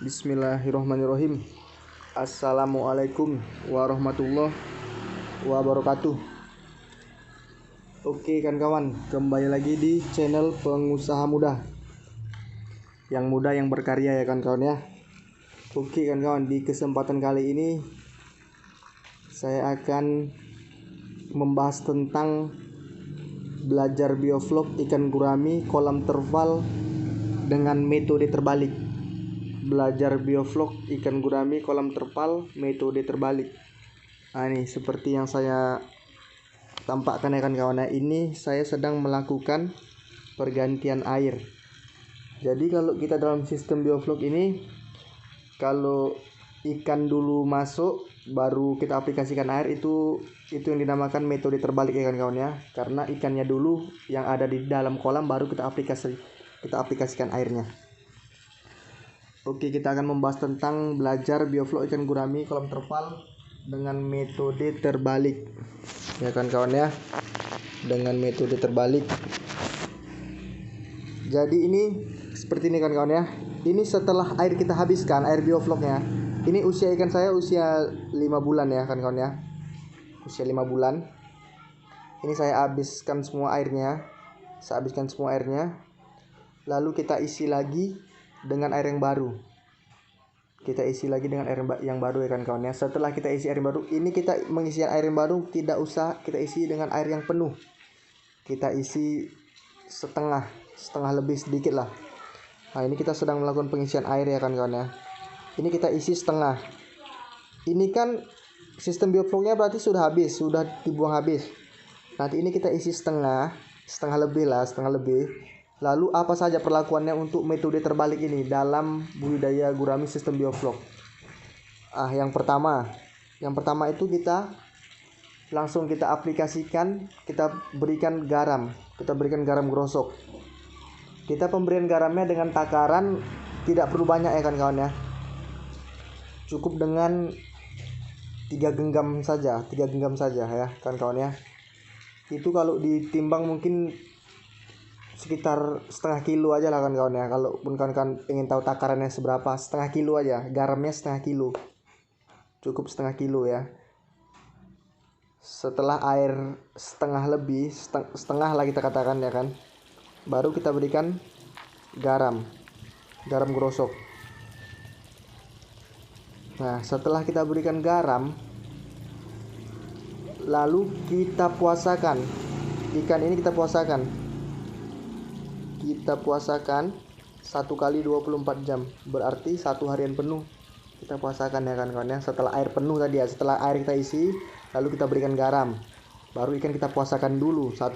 Bismillahirrahmanirrahim. Assalamualaikum warahmatullahi wabarakatuh. Oke kan kawan, kembali lagi di channel Pengusaha Muda. Yang muda yang berkarya ya kan kawan ya. Oke kan kawan, di kesempatan kali ini saya akan membahas tentang belajar bioflok ikan gurami kolam terpal dengan metode terbalik. Belajar bioflok ikan gurami kolam terpal metode terbalik. Nah, ini seperti yang saya tampakkan ya kan kawan. Ini saya sedang melakukan pergantian air. Jadi kalau kita dalam sistem bioflok ini, kalau ikan dulu masuk baru kita aplikasikan air, itu yang dinamakan metode terbalik ya kan kawan ya. Karena ikannya dulu yang ada di dalam kolam baru kita aplikasikan airnya. Oke, kita akan membahas tentang belajar bioflok ikan gurami kolam terpal dengan metode terbalik. Ya kan kawan ya, dengan metode terbalik. Jadi ini seperti ini kan kawan ya. Ini setelah air kita habiskan, air biofloknya. Ini usia ikan saya usia 5 bulan ya kan kawan ya. Usia 5 bulan. Ini saya habiskan semua airnya. Lalu kita isi lagi dengan air yang baru. Kita isi lagi dengan air yang baru ya kan kawan ya. Setelah kita isi air yang baru, ini kita mengisi air yang baru tidak usah kita isi dengan air yang penuh. Kita isi setengah lebih sedikit lah. Nah, ini kita sedang melakukan pengisian air ya kan kawan ya. Ini kita isi setengah. Ini kan sistem biofloknya berarti sudah dibuang habis. Nanti ini kita isi setengah lebih. Lalu apa saja perlakuannya untuk metode terbalik ini dalam budidaya gurami sistem bioflok? Yang pertama itu kita langsung aplikasikan, kita berikan garam grosok. Kita pemberian garamnya dengan takaran tidak perlu banyak ya kan kawan ya. Cukup dengan 3 genggam saja ya kan kawan ya. Itu kalau ditimbang mungkin sekitar setengah kilo aja lah kan kawan ya. Kalaupun kawan pengen tahu takarannya seberapa, setengah kilo aja, garamnya setengah kilo, cukup setengah kilo ya. Setelah air setengah lah kita katakan ya kan, baru kita berikan garam grosok. Nah, setelah kita berikan garam, lalu kita puasakan ikan ini, kita puasakan 1 kali 24 jam, berarti 1 harian penuh kita puasakan ya kan kawan ya. Setelah air penuh tadi ya, setelah air kita isi lalu kita berikan garam, baru ikan kita puasakan dulu 1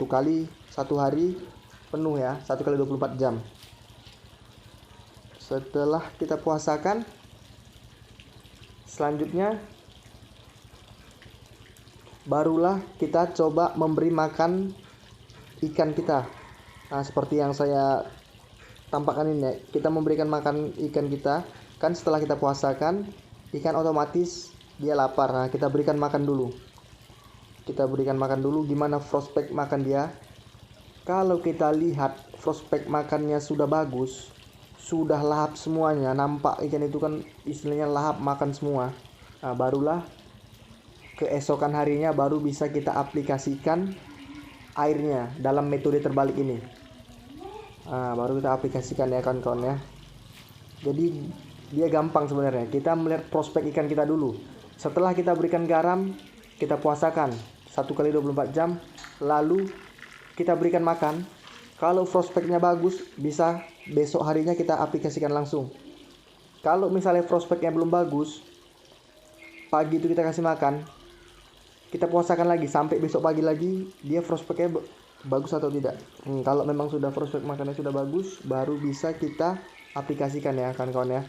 hari penuh ya, 1 kali 24 jam. Setelah kita puasakan, selanjutnya barulah kita coba memberi makan ikan kita. Nah, seperti yang saya tampakkan ini ya, kita memberikan makan ikan kita. Kan setelah kita puasakan, ikan otomatis dia lapar. Nah, kita berikan makan dulu. Gimana prospek makan dia? Kalau kita lihat prospek makannya sudah bagus, sudah lahap semuanya, nampak ikan itu kan istilahnya lahap makan semua. Nah, barulah keesokan harinya baru bisa kita aplikasikan airnya dalam metode terbalik ini. Baru kita aplikasikan ya kawan-kawan ya. Jadi dia gampang sebenarnya. Kita melihat prospek ikan kita dulu. Setelah kita berikan garam, kita puasakan 1 kali 24 jam, lalu kita berikan makan. Kalau prospeknya bagus, bisa besok harinya kita aplikasikan langsung. Kalau misalnya prospeknya belum bagus, pagi itu kita kasih makan, kita puasakan lagi sampai besok pagi lagi, dia prospeknya bagus atau tidak. Kalau memang sudah prospek makannya sudah bagus, baru bisa kita aplikasikan ya kan kawan ya.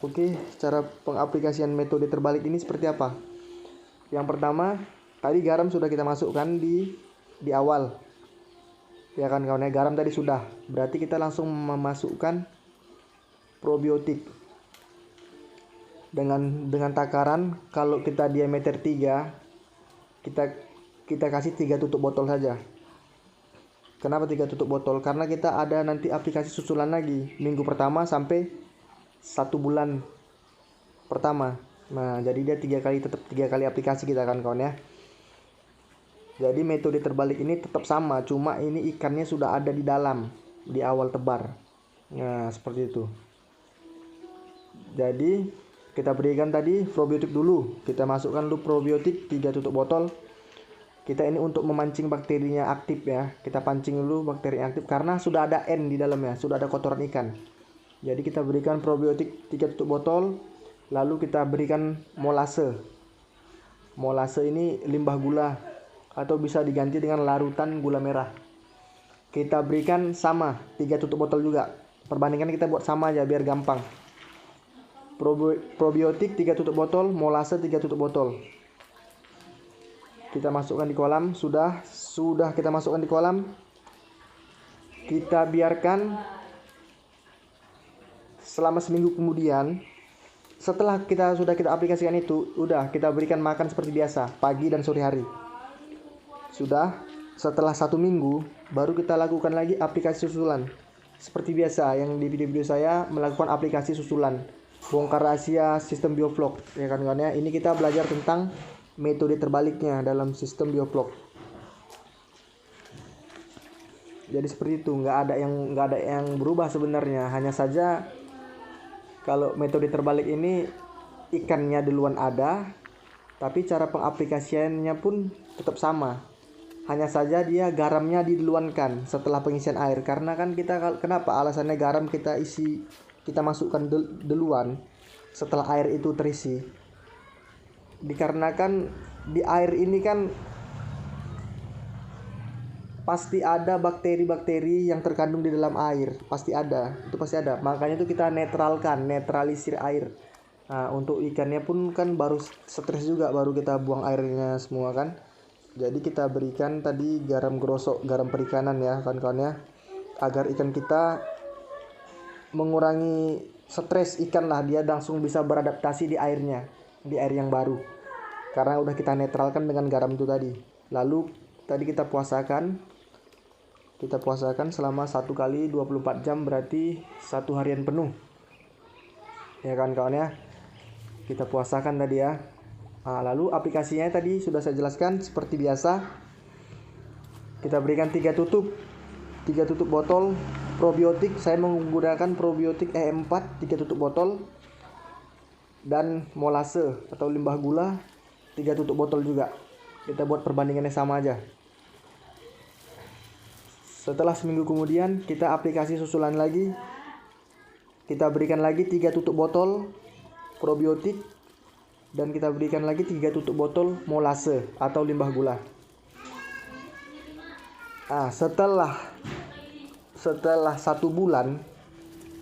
Oke, cara pengaplikasian metode terbalik ini seperti apa? Yang pertama, tadi garam sudah kita masukkan di awal ya kan kawan ya. Garam tadi sudah, berarti kita langsung memasukkan probiotik dengan takaran, kalau kita diameter 3, kita kasih 3 tutup botol saja. Kenapa 3 tutup botol? Karena kita ada nanti aplikasi susulan lagi minggu pertama sampai 1 bulan pertama. Nah, jadi dia 3 kali, tetap 3 kali aplikasi kita kan kawan ya. Jadi metode terbalik ini tetap sama, cuma ini ikannya sudah ada di dalam, di awal tebar. Nah, seperti itu. Jadi kita berikan tadi probiotik dulu. Kita masukkan dulu probiotik 3 tutup botol. Kita ini untuk memancing bakterinya aktif ya. Kita pancing dulu bakteri aktif karena sudah ada N di dalamnya, sudah ada kotoran ikan. Jadi kita berikan probiotik 3 tutup botol, lalu kita berikan molase. Molase ini limbah gula atau bisa diganti dengan larutan gula merah. Kita berikan sama 3 tutup botol juga. Perbandingan kita buat sama aja biar gampang. Probiotik 3 tutup botol, molase 3 tutup botol. Kita masukkan di kolam, sudah kita masukkan di kolam. Kita biarkan selama seminggu kemudian. Setelah kita aplikasikan itu, udah kita berikan makan seperti biasa, pagi dan sore hari. Sudah, setelah 1 minggu baru kita lakukan lagi aplikasi susulan. Seperti biasa yang di video-video saya melakukan aplikasi susulan. Bongkar rahasia sistem bioflok ya kan kawan ya. Ini kita belajar tentang metode terbaliknya dalam sistem bioflok. Jadi seperti itu, nggak ada yang berubah sebenarnya. Hanya saja kalau metode terbalik ini ikannya duluan ada, tapi cara pengaplikasiannya pun tetap sama. Hanya saja dia garamnya diduluankan setelah pengisian air. Karena kan kenapa alasannya garam kita masukkan duluan setelah air itu terisi? Dikarenakan di air ini kan pasti ada bakteri-bakteri yang terkandung di dalam air, pasti ada. Makanya itu kita netralisir air. Nah, untuk ikannya pun kan baru stres juga, baru kita buang airnya semua kan. Jadi kita berikan tadi garam grosok, garam perikanan ya kawan-kawan ya, agar ikan kita mengurangi stres ikan lah, dia langsung bisa beradaptasi di airnya, di air yang baru, karena udah kita netralkan dengan garam itu tadi. Lalu tadi kita puasakan selama 1 kali 24 jam, berarti 1 harian penuh ya kan kawan ya. Kita puasakan tadi ya. Nah, lalu aplikasinya tadi sudah saya jelaskan seperti biasa. Kita berikan 3 tutup botol probiotik. Saya menggunakan probiotik E4 3 tutup botol, dan molase atau limbah gula 3 tutup botol juga. Kita buat perbandingannya sama aja. Setelah seminggu kemudian kita aplikasi susulan lagi. Kita berikan lagi 3 tutup botol probiotik, dan kita berikan lagi 3 tutup botol molase atau limbah gula. Nah, setelah 1 bulan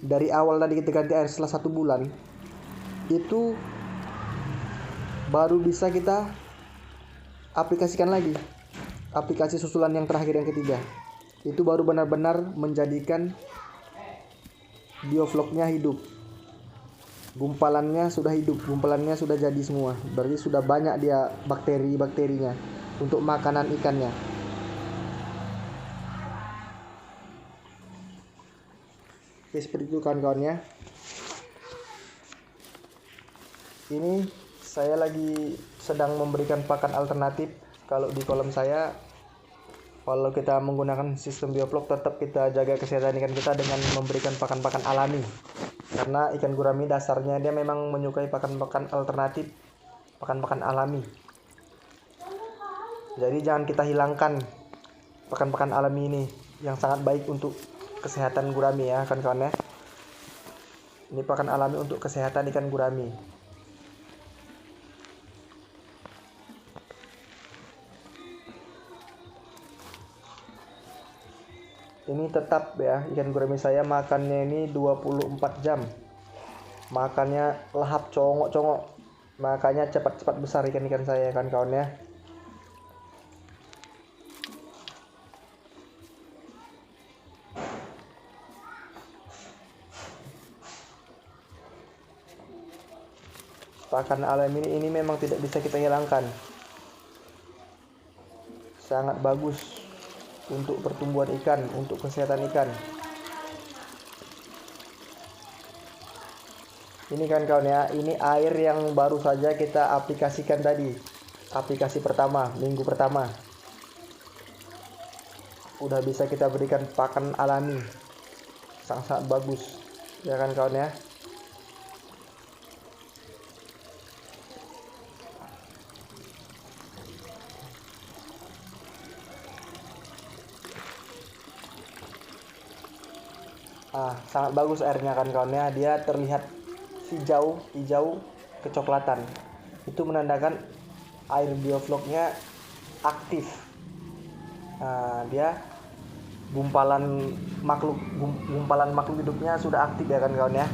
dari awal tadi kita ganti air, setelah 1 bulan itu baru bisa kita aplikasikan lagi aplikasi susulan yang terakhir, yang ketiga. Itu baru benar-benar menjadikan biofloknya hidup. Gumpalannya sudah hidup, gumpalannya sudah jadi semua. Berarti sudah banyak dia bakteri-bakterinya untuk makanan ikannya. Oke, seperti itu kawan-kawan ya. Ini saya lagi sedang memberikan pakan alternatif. Kalau di kolam saya, kalau kita menggunakan sistem bioflok, tetap kita jaga kesehatan ikan kita dengan memberikan pakan-pakan alami. Karena ikan gurami dasarnya dia memang menyukai pakan-pakan alternatif, pakan-pakan alami. Jadi jangan kita hilangkan pakan-pakan alami ini yang sangat baik untuk kesehatan gurami ya kawan-kawan ya. Ini pakan alami untuk kesehatan ikan gurami. Ini tetap ya, ikan gurami saya makannya ini 24 jam. Makannya lahap congok-congok. Makanya cepat-cepat besar ikan-ikan saya kan kawan ya. Pakan alami ini memang tidak bisa kita hilangkan. Sangat bagus untuk pertumbuhan ikan, untuk kesehatan ikan. Ini kan kawan ya, ini air yang baru saja kita aplikasikan tadi. Aplikasi pertama, minggu pertama. Udah bisa kita berikan pakan alami. Sangat-sangat bagus. Ya kan kawan ya. Sangat bagus airnya kan kawan ya. Dia terlihat hijau kecoklatan. Itu menandakan air biofloknya aktif. Dia gumpalan makhluk hidupnya sudah aktif ya kan kawan ya.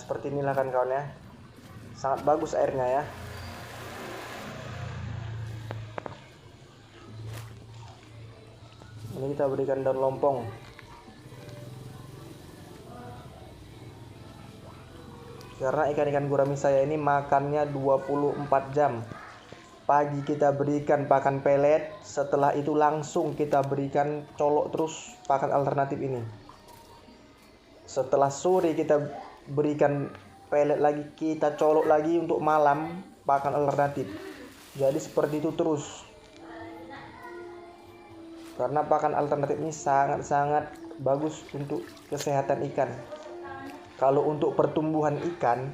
Seperti inilah kan kawan ya. Sangat bagus airnya ya. Ini kita berikan daun lompong. Karena ikan-ikan gurami saya ini makannya 24 jam. Pagi kita berikan pakan pelet, setelah itu langsung kita berikan colok terus pakan alternatif ini. Setelah sore kita berikan pelet lagi, kita colok lagi untuk malam pakan alternatif. Jadi seperti itu terus. Karena pakan alternatif ini sangat-sangat bagus untuk kesehatan ikan. Kalau untuk pertumbuhan ikan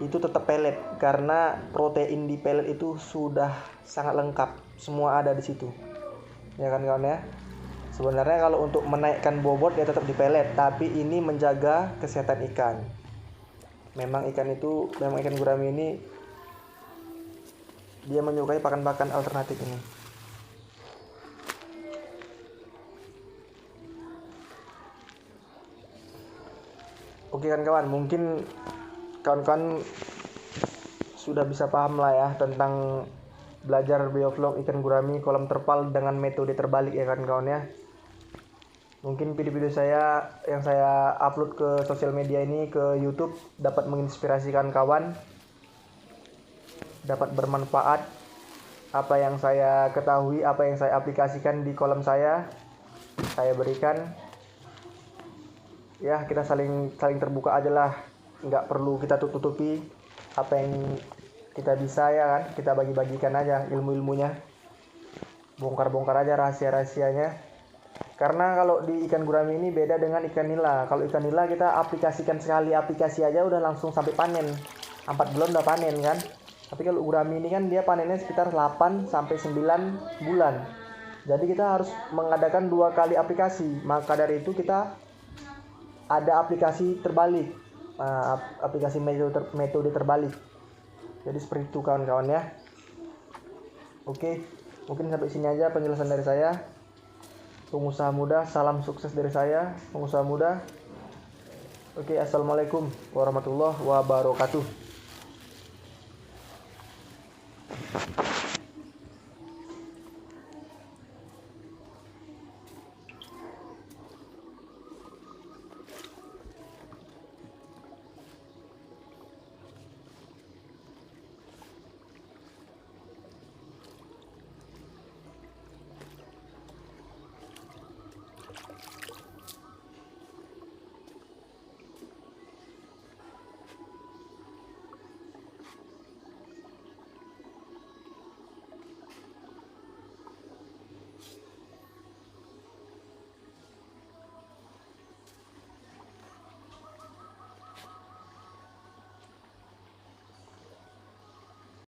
itu tetap pelet, karena protein di pelet itu sudah sangat lengkap, semua ada di situ. Ya kan kawan ya. Sebenarnya kalau untuk menaikkan bobot ya tetap di pelet, tapi ini menjaga kesehatan ikan. Memang ikan gurami ini dia menyukai pakan-pakan alternatif ini. Oke kan kawan, mungkin kawan-kawan sudah bisa paham lah ya tentang belajar bioflok ikan gurami kolam terpal dengan metode terbalik ya kan kawan ya. Mungkin video-video saya yang saya upload ke sosial media ini, ke YouTube, dapat menginspirasikan kawan, dapat bermanfaat. Apa yang saya ketahui, apa yang saya aplikasikan di kolam saya berikan. Ya, kita saling terbuka aja lah, nggak perlu kita tutupi apa yang kita bisa ya kan, kita bagi-bagikan aja ilmunya, bongkar aja rahasia-rahasianya. Karena kalau di ikan gurami ini beda dengan ikan nila. Kalau ikan nila kita aplikasikan sekali aplikasi aja udah langsung sampai panen, 4 bulan udah panen kan. Tapi kalau gurami ini kan dia panennya sekitar 8 sampai 9 bulan. Jadi kita harus mengadakan 2 kali aplikasi. Maka dari itu kita ada aplikasi terbalik, aplikasi metode terbalik. Jadi seperti itu kawan-kawan ya. Oke, mungkin sampai sini aja penjelasan dari saya. Pengusaha muda, salam sukses dari saya, pengusaha muda. Oke, assalamualaikum warahmatullahi wabarakatuh.